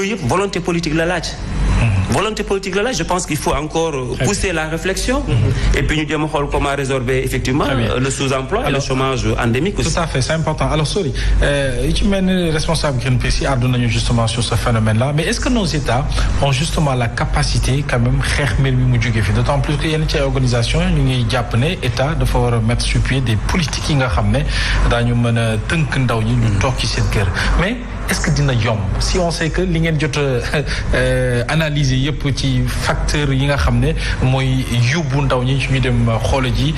yooyu yëpp volonté politique la laaj. Volonté politique là, je pense qu'il faut encore pousser la réflexion et puis nous devons voir comment résorber effectivement le sous-emploi et le chômage endémique aussi. Tout à fait, c'est important. Alors, sorry, tu mènes responsable Greenpeace à donner justement sur ce phénomène-là, mais est-ce que nos États ont justement la capacité quand même d'autant plus qu'il y a une organisation, une japonais, État, de pouvoir mettre sur pied des politiques qui ont ramené dans une mais est-ce que dina yomb si on sait que li ngeen jot analyser yëpp ci facteurs yi nga xam ne mooy yóbbu ndaw ñi ñu dem xool ji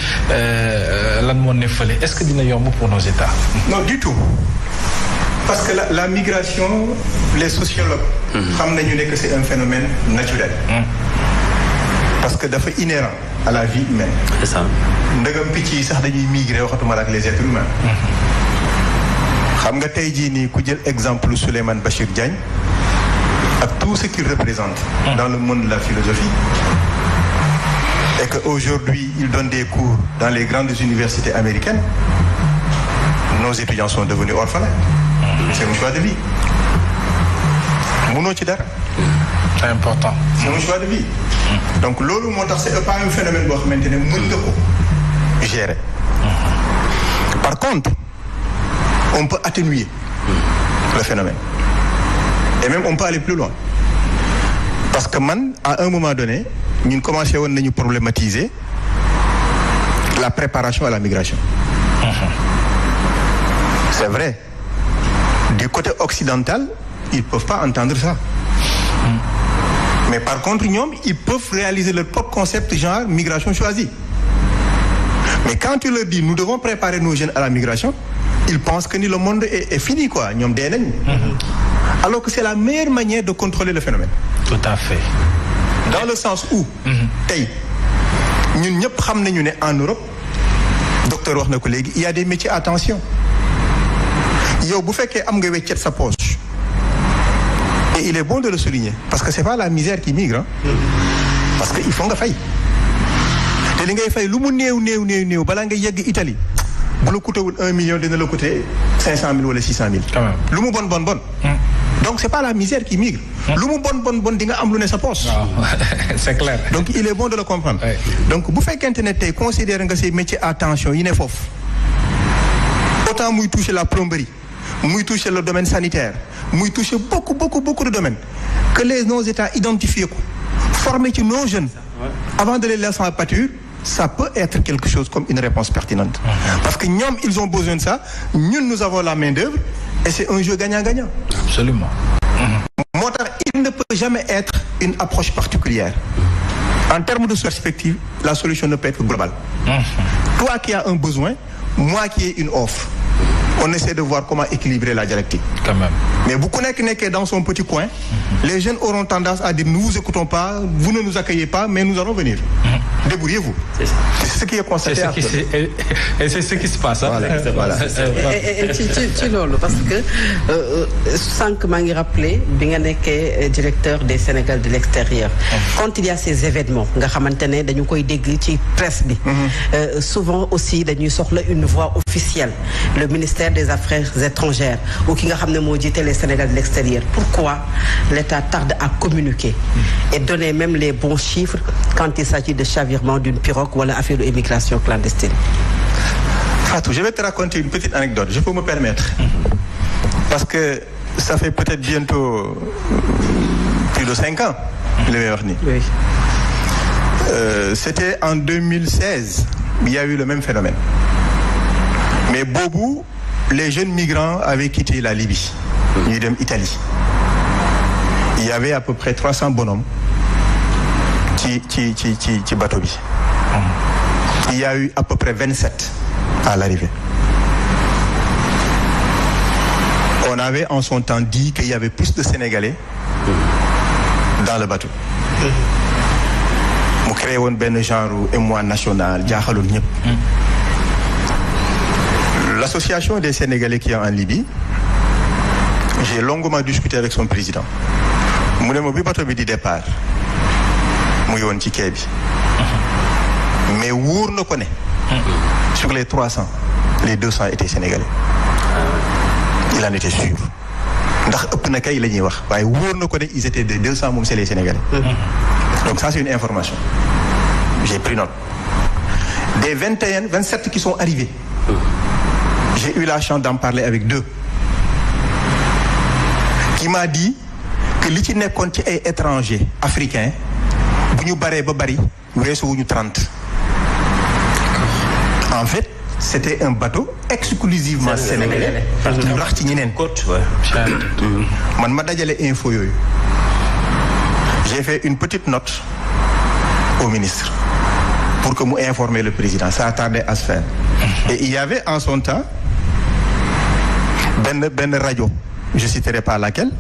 lan moo ne fële est-ce que dina yomb pour nos États? Non, du tout. Parce que la migration, les sociologues xam nañu ne que c'est un phénomène naturel. Parce que dafa inhérent à la vie humaine. C'est ça. ndegam picc yi sax dañuy migrer waxatuma ak les êtres humains. xam nga tey jii nii ku jël exemple Souleymane Bachir Diagne ak tout ce qu'il représente dans le monde de la philosophie et qu'aujourd'hui il donne des cours dans les grandes universités américaines, nos étudiants sont devenus orphelins. C'est un choix de vie. Mënoo ci dara. C'est important. C'est un choix de vie. Donc loolu moo tax c'est pas un phénomène boo xamante ne mën nga ko gérer. Par contre on peut atténuer le phénomène. Et même on peut aller plus loin. Parce que à un moment donné, nous commençons à nous problématiser la préparation à la migration. C'est vrai. Du côté occidental, ils ne peuvent pas entendre ça. Mais par contre, ils peuvent réaliser leur propre concept genre migration choisie. Mais quand tu leur dis, nous devons préparer nos jeunes à la migration, ils pensent que le monde est fini, quoi. Alors que c'est la meilleure manière de contrôler le phénomène. Tout à fait. Dans le sens où, nous savons en Europe, docteur wax na ko légui, il y a des métiers à tension. Yow bu féké am nga wéccet sa poche. Et il est bon de le souligner parce que c'est pas la misère qui migre, hein. Parce que il faut nga fay. Té li ngay fay lu mu néew bala nga yegg Italie. Bu la coûté 1 million dina la coûter 500 000 ou 600 000. Quand même. Lu mu bon. Donc c'est pas la misère qui migre. Lu mu bon di nga am lu ne sa poche. C'est clair. Donc il est bon de le comprendre. Oui. Donc bu fekkente ne tey considérer nga ces métiers à tension yi ne foofu. Autant muy toucher la plomberie, muy toucher le domaine sanitaire, muy toucher beaucoup de domaines que nos États identifiés ko former ci nos jeunes avant de les laisser en pâture. Ça peut être quelque chose comme une réponse pertinente. Parce que nous, ils ont besoin de ça. Nous avons la main-d'œuvre. Et c'est un jeu gagnant-gagnant. Absolument. Il ne peut jamais être une approche particulière. En termes de perspective, la solution ne peut être globale. Toi qui as un besoin, moi qui ai une offre. On essaie de voir comment équilibrer la dialectique. Quand même. Mais vous connaissez que dans son petit coin, les jeunes auront tendance à dire nous vous écoutons pas, vous ne nous accueillez pas, mais nous allons venir. Débrouillez-vous. C'est ce qui est constaté. Et c'est ce qui se passe. Hein? Voilà. Et tu l'as, parce que sans que je me rappelle, bien que directeur des Sénégal de l'extérieur, quand il y a ces événements, presse, souvent aussi, nous sortons une voix officielle. Le ministère des Affaires étrangères ou qui a les Sénégal de l'extérieur. Pourquoi l'État tarde à communiquer et donner même les bons chiffres quand il s'agit de chavirement d'une pirogue ou l'affaire de l'immigration clandestine? Fatou, je vais te raconter une petite anecdote, je peux me permettre. Parce que ça fait peut-être bientôt plus de 5 ans, le meilleur ni. Oui. C'était en 2016, il y a eu le même phénomène. Mais Bobo, les jeunes migrants avaient quitté la Libye, l'Italie. Il y avait à peu près 300 bonhommes qui bateau. Il y a eu à peu près 27 à l'arrivée. On avait en son temps dit qu'il y avait plus de Sénégalais dans le bateau. Nous créons un genre émoi national, l'association des Sénégalais qui est en Libye, j'ai longuement discuté avec son président. Mu ne ma bi bateau bi di départ mu yoon ci quai bi mais wóor na ko ne sur les 300 les 200 étaient Sénégalais. Il en était sûr. ndax ëpp na kay la ñuy wax waaye wóor na ko ne ils étaient de 200 moom c'est les Sénégalais. Donc ça c'est une information. J'ai pris note. Des 27 qui sont arrivés. J'ai eu la chance d'en parler avec 2. Qui m'a dit que li ci nekkoon ci ay étrangers africains bu ñu baree ba bari weesuwuñu 30. En fait c'était un bateau exclusivement sénégalais. ñu rax ci ñeneen. man ma dajale info yooyu. J'ai fait une petite note au ministre pour que mu informer le président. Ça a tardé à se faire. Et il y avait en son temps benn rajo. Je citerai pas laquelle.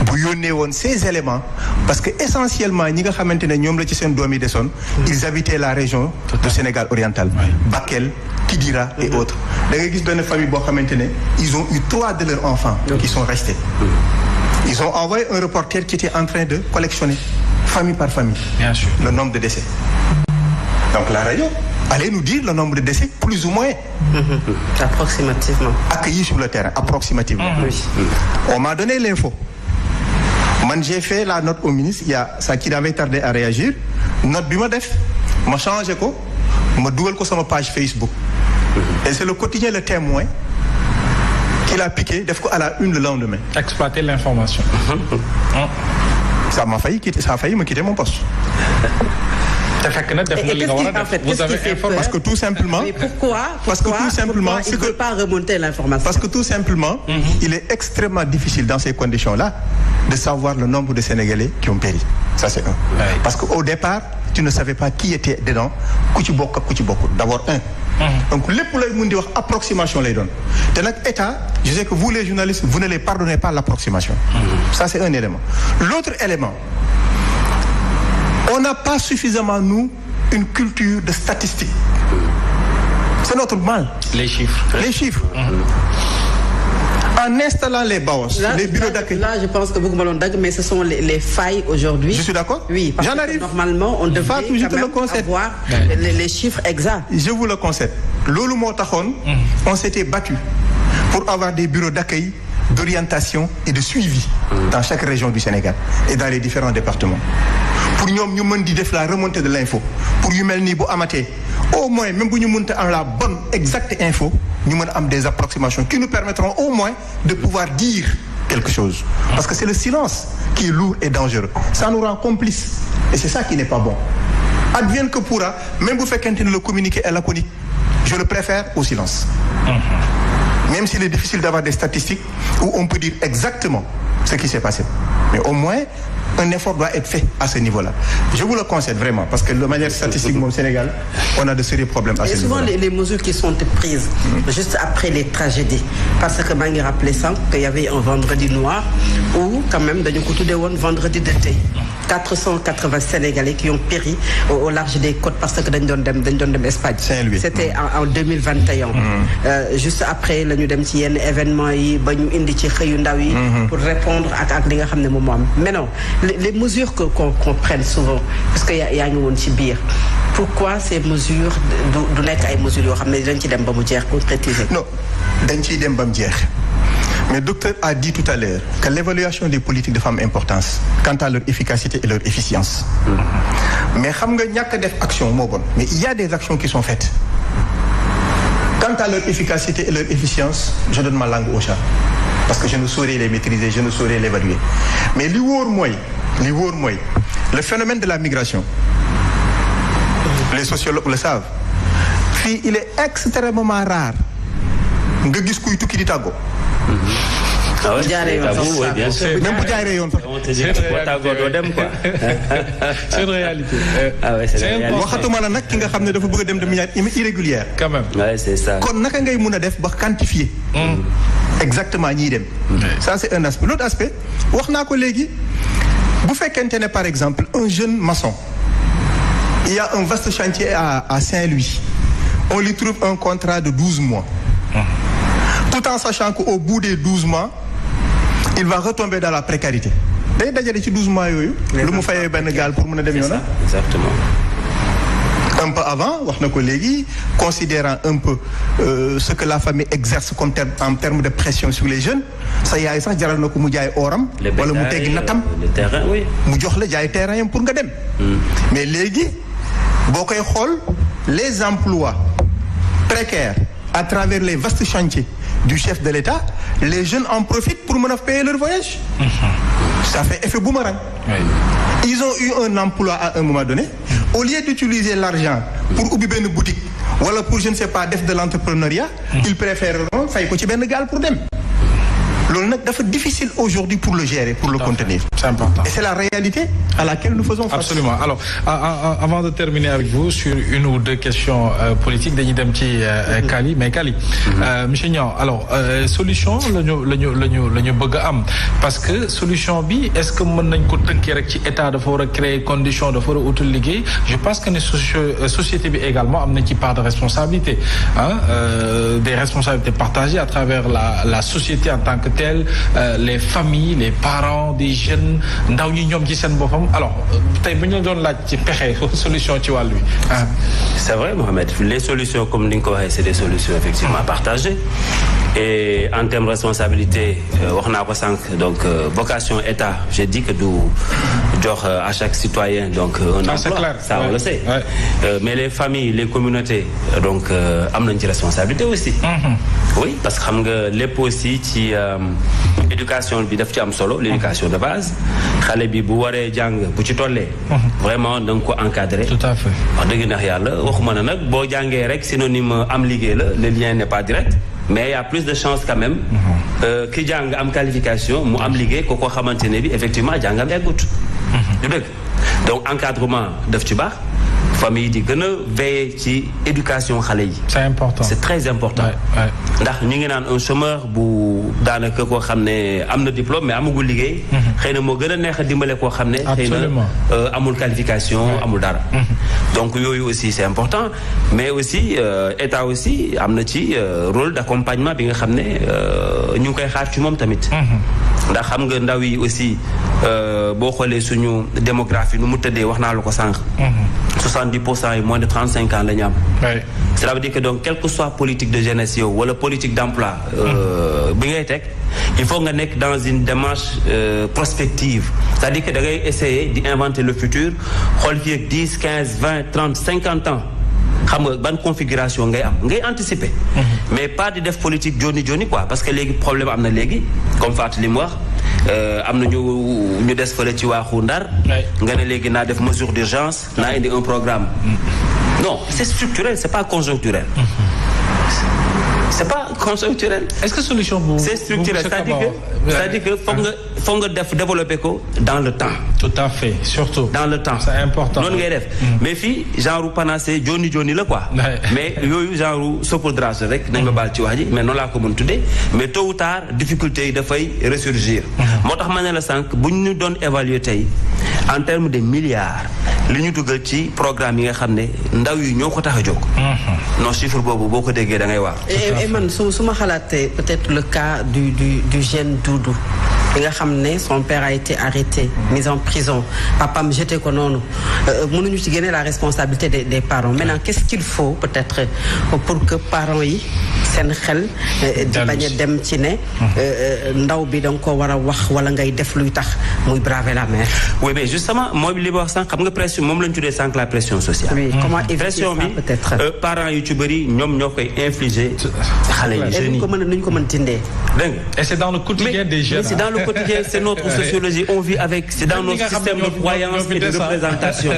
bu yónnee woon ces éléments parce que essentiellement ñi nga xamante ne ñoom la ci seen doom yi desoon. ils habitaient la région du Sénégal oriental. Bakel Kidira et autres. da ngay gis benn famille boo xamante ne ils ont eu 3 de leurs enfants. qui sont restés. Ils ont envoyé un reporter qui était en train de collectionner famille par famille. Bien sûr. Le nombre de décès. Donc la radio allait nous dire le nombre de décès plus ou moins. Approximativement. Accueillis sur le terrain, approximativement. Oui. On m'a donné l'info. Moi, j'ai fait la note au ministre. Il y a ça qui avait tardé à réagir. Note bi ma def, ma changé ko, ma dugal ko sama page Facebook. Et c'est le quotidien Le Témoin qu'il a piqué, def ko à la une le lendemain. Exploiter l'information. Ça a failli me quitter mon poste. Vous avez informé. Parce que tout simplement. Mais pourquoi il ne veut pas remonter l'information? Parce que tout simplement, il est extrêmement difficile dans ces conditions-là de savoir le nombre de Sénégalais qui ont péri. Ça c'est un. Oui. Parce qu'au départ, tu ne savais pas qui était dedans. D'abord un. Donc lépp lay mun di wax approximation lay doon te nag état je sais que vous les journalistes vous ne les pardonnez pas l'approximation. Ça c'est un élément. L'autre élément, on n'a pas suffisamment nous une culture de statistique. C'est notre mal. Les chiffres. En installant les BAOS, les bureaux d'accueil. Là, je pense que beaucoup m'ont dit, mais ce sont les failles aujourd'hui. Je suis d'accord. Oui, parce J'en arrive. Que normalement, on devrait avoir les chiffres exacts. Je vous le concède. Loolu moo taxoon, on s'était battu pour avoir des bureaux d'accueil, d'orientation et de suivi dans chaque région du Sénégal et dans les différents départements. Pour ñoom ñu mën di def la remontée de l'info. Pour yu mel nii bu amatee, au moins même bu ñu mënta am la bonne exacte info, ñu mën am des approximations qui nous permettront au moins de pouvoir dire quelque chose. Parce que c'est le silence qui est lourd et dangereux. Ça nous rend complices et c'est ça qui n'est pas bon. Advienne que pourra, même bu fekkente ne le communiqué est laconique, je le préfère au silence. Même s'il est difficile d'avoir des statistiques où on peut dire exactement ce qui s'est passé. Mais au moins, un effort doit être fait à ce niveau-là. Je vous le concède vraiment, parce que de manière statistique, au Sénégal, on a de sérieux problèmes à ce niveau-là. Et souvent, les mesures qui sont prises juste après les tragédies. Parce que Mangi rappelait ça, qu'il y avait un vendredi noir, où quand même, dans le vendredi d'été, 480 Sénégalais qui ont péri au large des côtes parce que dañ doon dem Espagne. C'était en 2021. Juste après la ñu dem ci yenn événements yi ba ñu indi ci xëyu ndaw yi pour répondre ak li nga xam ne moom moo am. Mais non, les mesures qu'on prenne souvent parce que yaa ngi woon ci biir. Pourquoi ces mesures du nekk ay mesures yoo xam ne dañ ci dem ba mu jeex concrétiser? Non, dañ ciy dem ba mu jeex. Mais le docteur a dit tout à l'heure que l'évaluation des politiques de femmes a importance quant à leur efficacité et leur efficience. Mais xam nga ñàkk def action moo bon. Mais il y a des actions qui sont faites. Quant à leur efficacité et leur efficience, je donne ma langue au chat. Parce que je ne saurais les maîtriser, je ne saurais l'évaluer. Mais li wóor mooy le phénomène de la migration. Les sociologues le savent. Fii il est extrêmement rare nga gis kuy tukki di tàggoo. Ah ouais, bien sûr. Même bu jaaree yoon sax. On te dit que tàggoo doo dem quoi. C'est une réalité. Ah ouais, c'est une réalité. Waxatuma la nag ki nga xam ne dafa bëgg a dem de manière irrégulière. Quand même. Ouais, c'est ça. Kon naka ngay mun a def ba quantifier. Exactement ñiy dem. Ça c'est un aspect. L'autre aspect wax naa ko léegi bu fekkente ne par exemple un jeune maçon. Il y a un vaste chantier à Saint-Louis. On lui trouve un contrat de 12 mois. Tout en sachant qu'au bout des 12 mois, il va retomber dans la précarité. Day dajale ci 12 mois yooyu. lu mu fayee benn gaal pour mën a dem yoonam. Exactement. un peu avant wax na ko léegi considérant un peu ce que la famille exerce comme en termes de pression sur les jeunes sa yaay sax jaral na ko mu jaay oram wala mu teggi natam mu jox la jaay terrain yam pour nga dem mais léegi boo koy xool les emplois précaires à travers les vastes chantiers du chef de l'État les jeunes en profitent pour mën a payer leur voyage ça fait effet boomerang ils ont eu un emploi à un moment donné au lieu d'utiliser l'argent pour ubbi benn boutique wala pour je ne sais pas def de l'entrepreneuriat ils préfèreront fay ko ci benn gaal pour dem loolu nag dafa difficile aujourd'hui pour le gérer pour le contenir. C'est important. Et c'est la réalité à laquelle nous faisons face. Absolument. Alors avant de terminer avec vous sur une ou deux questions politiques dañuy dem ci Kali mais Kali monsieur Niang alors solution la ñu bëgg a am parce que solution bi est-ce que mën nañ ko tënkee rek ci état dafa war a créer condition dafa war a utal liggéey je pense que ne société bi également am na ci part de responsabilité des responsabilités partagées à travers la société en tant que les familles les parents des jeunes ndaw ñi ñoom ci seen boppam alors tey bu ñu doon laaj ci pexe solution ci wàll wi. C'est vrai Mohamed les solutions comme ni nga ko waxee c'est des solutions effectivement partagées et en termes de responsabilité wax naa ko sànq donc vocation état j'ai dit que du jox à chaque citoyen donc un emploi ça on le sait mais les familles les communautés donc am nañ ci responsabilité aussi oui parce que xam nga lépp aussi ci éducation bi daf ci am solo l'éducation de base xale bi bu waree jàng bu ci tollee vraiment da nga ko encadrer tout à fait wax dëgg ndax yàlla waxuma na nag boo jàngee rek synonyme am liggéey la le lien n'est pas direct mais il y a plus de chances quand même ki jàng am qualification mu am liggéey ko ko xamante ne bi effectivement jàngam eggut du dëgg donc encadrement daf ci baax famille di gën a veiller ci éducation xale yi. c'est important c'est très important. ndax ñu ngi naan un chômeur bu daanaka koo xam ne am na diplôme mais amagul liggéey. xëy na moo gën a neex a dimbale koo xam ne. xëy na amul qualification amul dara. donc yooyu aussi c'est important mais aussi état aussi am na ci rôle d'accompagnement bi nga xam ne ñu ngi koy xaar ci moom tamit. ndax xam nga ndaw yi aussi boo xoolee suñu démographie nu mu tëddee wax naa la ko sànq. 70% yi moins de 35 ans la ñu am. cela veut dire que donc quelle que soit politique de jeunesse yow wala politique d'emploi bi ngay teg il faut nga nekk dans une démarche prospective c'est-à-dire que da ngay essayer di inventer le futur xool fii ak 10 15 20 30 50 ans xam nga ban configuration ngay am ngay anticiper. mais pas di def politique joni quoi parce que léegi problème am na léegi comme Fatou li mu wax am na ñu des fële ci waaxu Ndar. nga ne léegi naa def mesure d'urgence naa indi un programme. non c'est structurel c'est pas conjoncturel. c'est pas conjoncturel. est-ce que solution bu c'est structurel c'est-à-dire que foog nga développer ko dans le temps. tout à fait surtout. dans le temps c'est important noonu ngay def. mais fii genre panacée joni la quoi. mais yooyu genre saupoudrage rek nañ ma baal ci wax ji mais noonu laa ko mën tuddee mais tôt ou tard difficulté yi dafay ressurgir. moo tax ma ne la sànq bu ñu doon évaluer tey en termes de milliards li ñu dugal ci programme yi nga xam ne ndaw yi ñoo ko tax a jóg. non chiffre boobu boo ko déggee da ngay waar. et man su ma xalaatee peut-être le cas du jeune Doudou bi nga xam ne son père a été arrêté mis en prison papam jeté ko noonu mënuñu ci génne la responsabilité des parents maintenant qu'est-ce qu'il faut peut-être pour que parents yi seen xel di bañ a dem ci ne ndaw bi da nga ko war a wax wala ngay def luy tax muy braver la mer. oui mais justement mooy li ma wax sànq xam nga pression moom lañ tuddee sànq la pression sociale. oui comment éviter pression ça peut-être. parents yu ci bëri ñoom ñoo koy infliger xale yi jeunes yi. nuñ ko mën tindee. dégg nga et c'est dans le quotidien des jeunes. mais c'est dans le quotidien c'est notre sociologie on vit avec c'est dans notre système de croyance et de représentation.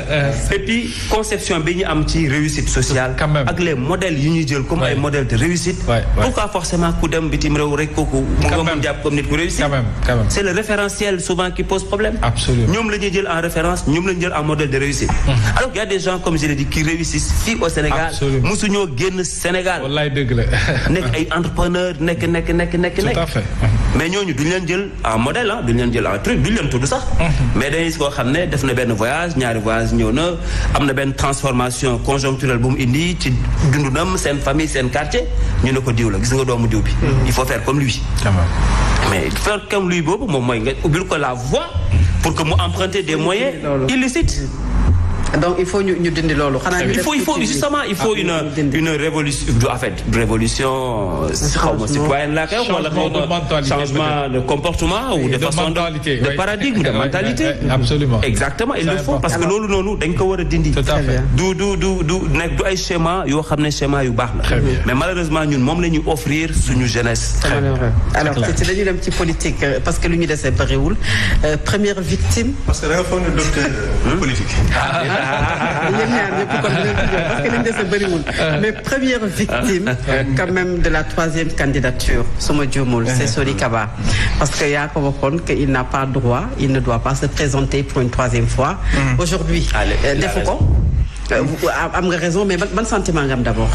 et puis conception bi ñu am ci réussite sociale. ak les modèles yu ñuy jël comme ay modèles de réussite. pourquoi forcément ku dem bitim réew rek kooku. mu nga mën jàpp comme nit ku réussir. quand même c'est le référentiel souvent qui pose problème. absolument ñoom la ñuy jël en référence ñoom la ñuy jël en modèle de réussite. alors qu'il y a des gens comme je l'ai dit qui réussissent fii au Sénégal. musuñoo génn Sénégal. wallaay dëgg la. nekk ay entrepreneurs nekk. tout à fait. mais ñooñu duñ leen jël en modèle duñ leen jël en truc duñ leen tudd sax. mais dañuy koo xam ne def na benn voyage ñaari voyage ñëw na am na benn transformation conjoncturelle bu mu indi ci dundunam seen famille seen quartier ñu ne ko diw la gis nga doomu diw bi. il faut faire comme lui. mais faire comme lui boobu moom mooy nga ubbil ko la voie pour que mu emprunter des moyens illicites. donc il faut ñu dindi loolu. xanaa il faut justement il faut une révolution en fait xaw ma citoyenne la kay wala changement de comportement ou de façon de paradigme de mentalité. Absolument. Exactement il le faut parce que loolu noonu dañ ko war a dindi. Tout à fait. du nekk du ay schéma yoo xam ne schéma yu baax la. mais malheureusement ñun moom la ñuy offrir suñu jeunesse. alors ci dañu dem ci politique parce que lu ñu dese bëriwul première victime. parce que da nga foog ne docteur politique. yéen ñaar ñëpp kon parce que li ñu dese bëriwul mais première victime quand même de la troisième candidature su ma juumul c'est Sori Kaba parce que yaa ko waxoon que il n'a pas droit il ne doit pas se présenter pour une troisième fois. Aujourd'hui defu ko am nga raison mais ban sentiment nga am d'abord.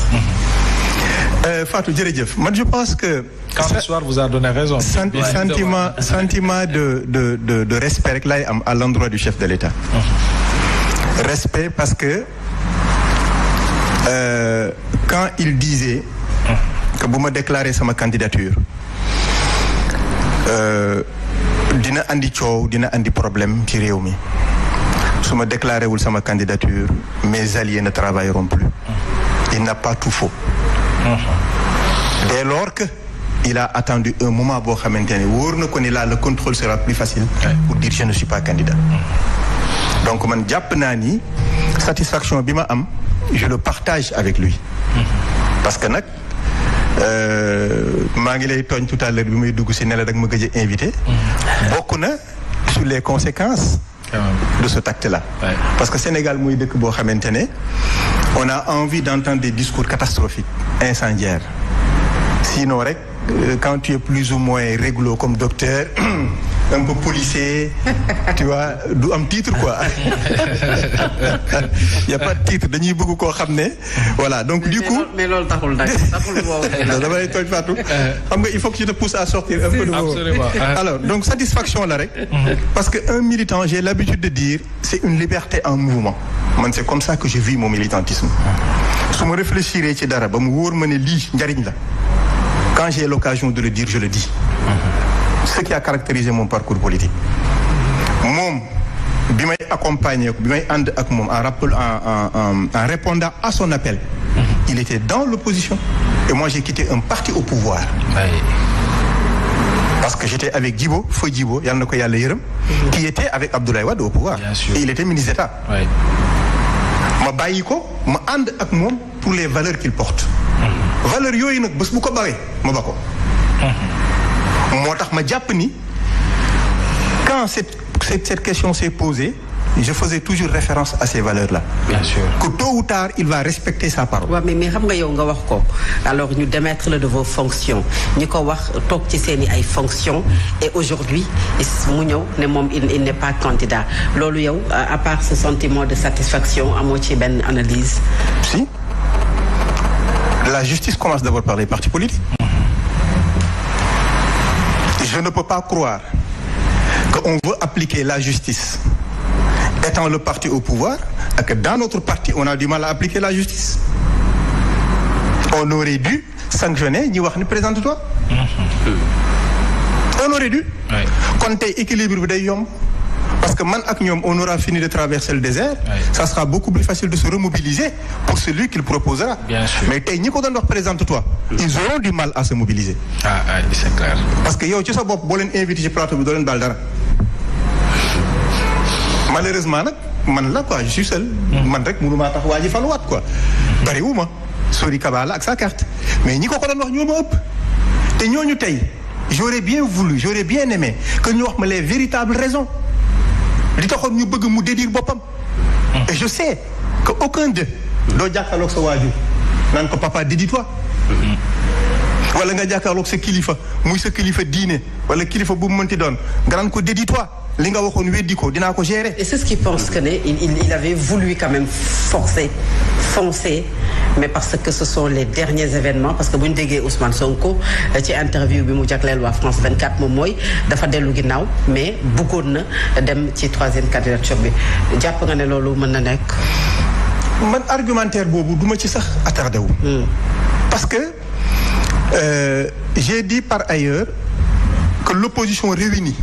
Fatou jërëjëf man je pense que. quand l'histoire vous a donné raison. sentiment de respect rek lay am à l'endroit du chef de l'État. Respect parce que quand il disait que bu ma déclarer sama candidature dina andi coow dina andi problème ci réew mi su ma déclaré wul sama candidature mes alliés ne travailleront plus. Il n'a pas tout faux. Dès lors que il a attendu un moment boo xamante ne wóor na ko ni là le contrôle sera plus facile pour dire je ne suis pas candidat. Donc man jàpp naa ni satisfaction bi ma am je le partage avec lui. Parce que nag maa ngi lay tooñ tout à l'heure bi may dugg si ne la dag ma gëj a invité. bokk na sur les conséquences de ce acte-là. Parce que Sénégal muy dëkk boo xamante ne on a envie d'entendre des discours catastrophiques incendiaires sinon rek quand tu es plus ou moins réglo comme docteur un peu policier tu vois du am titre quoi y a pas de titre dañuy bëgg koo xam ne voilà donc du coup mais loolu taxul dama lay tooñ Fatou xam nga il faut que je te pousse à sortir un peu de absolument. Alors donc satisfaction la rek parce que un militant j'ai l'habitude de dire c'est une liberté en mouvement man c'est comme ça que je vis mon militantisme su ma réfléchir ci dara ba mu wóor ma ne lii njariñ la quand j'ai l'occasion de le dire je le dis. Ce qui a caractérisé mon parcours politique moom bi may accompagner bi may ànd ak moom en répondant à son appel il était dans l'opposition et moi j'ai quitté un parti au pouvoir parce que j'étais avec Djibo Feu Djibo yal na ko yàlla yërëm qui était avec Abdoulaye Wade au pouvoir et il était ministre d'État ma bàyyi ko ma ànd ak moom pour les valeurs qu'il porte valeurs yooyu nag bés bu ko bawee ma ba ko moo tax ma jàpp ni quand cette question s'est posée je faisais toujours référence à ces valeurs-là. Bien sûr. Que tôt ou tard il va respecter sa parole. waaw mais xam nga yow nga wax ko alors ñu démettre le de vos fonctions ñi ko wax toog ci seeni ay fonctions et aujourd'hui mu ñëw ne moom il n'est pas candidat loolu yow à part ce sentiment de satisfaction amoo ci benn analyse. Si. La justice commence d'abord par les partis politiques. Je ne peux pas croire qu'on veut appliquer la justice étant le parti au pouvoir et que dans notre parti on a du mal à appliquer la justice. On aurait dû sanctionner ñi wax ni présente-toi. On aurait dû. kon tey équilibre bi day yomb parce que man ak ñoom on aura fini de traverser le désert. Ça sera beaucoup plus facile de se remobiliser pour celui qu'il proposera. Bien sûr. Mais tey ñi ko doon wax présente-toi. Ils auront du mal à se mobiliser. C'est clair. Parce que yow ci sa bopp boo leen invité ci plateau bi doo leen baal dara. Malheureusement nag man la quoi je suis seul. man rek mënu maa tax waa ji faluwaat quoi. bariwuma Sori Kaba la ak sa carte mais ñi ko doon wax ñoo ma ëpp te ñooñu tey j'aurais bien voulu j'aurais bien aimé que ñu wax ma les véritables raisons li taxoon ñu bëgg mu dédire boppam. et je sais que aucun d'eux doo jàkkaarloog sa waajur naan ko papa dédie-toi. wala nga jàkkaarloog sa kilifa muy sa kilifa diine wala kilifa bu mu mënti doon nga naan ko dédie-toi li nga waxoon weddi ko dinaa ko gérer. Et c'est ce qui pense que il avait voulu quand même foncer mais parce que ce sont les derniers événements parce que bu ñu déggee Ousmane Sonko ci interview bi mu jagleel waa France 24 moom mooy dafa dellu ginnaaw mais bëggoon na dem ci troisième candidature bi jàpp nga ne loolu mën na nekk. man argumentaire boobu duma ci sax attardé wu. parce que j'ai dit par ailleurs que l'opposition réunie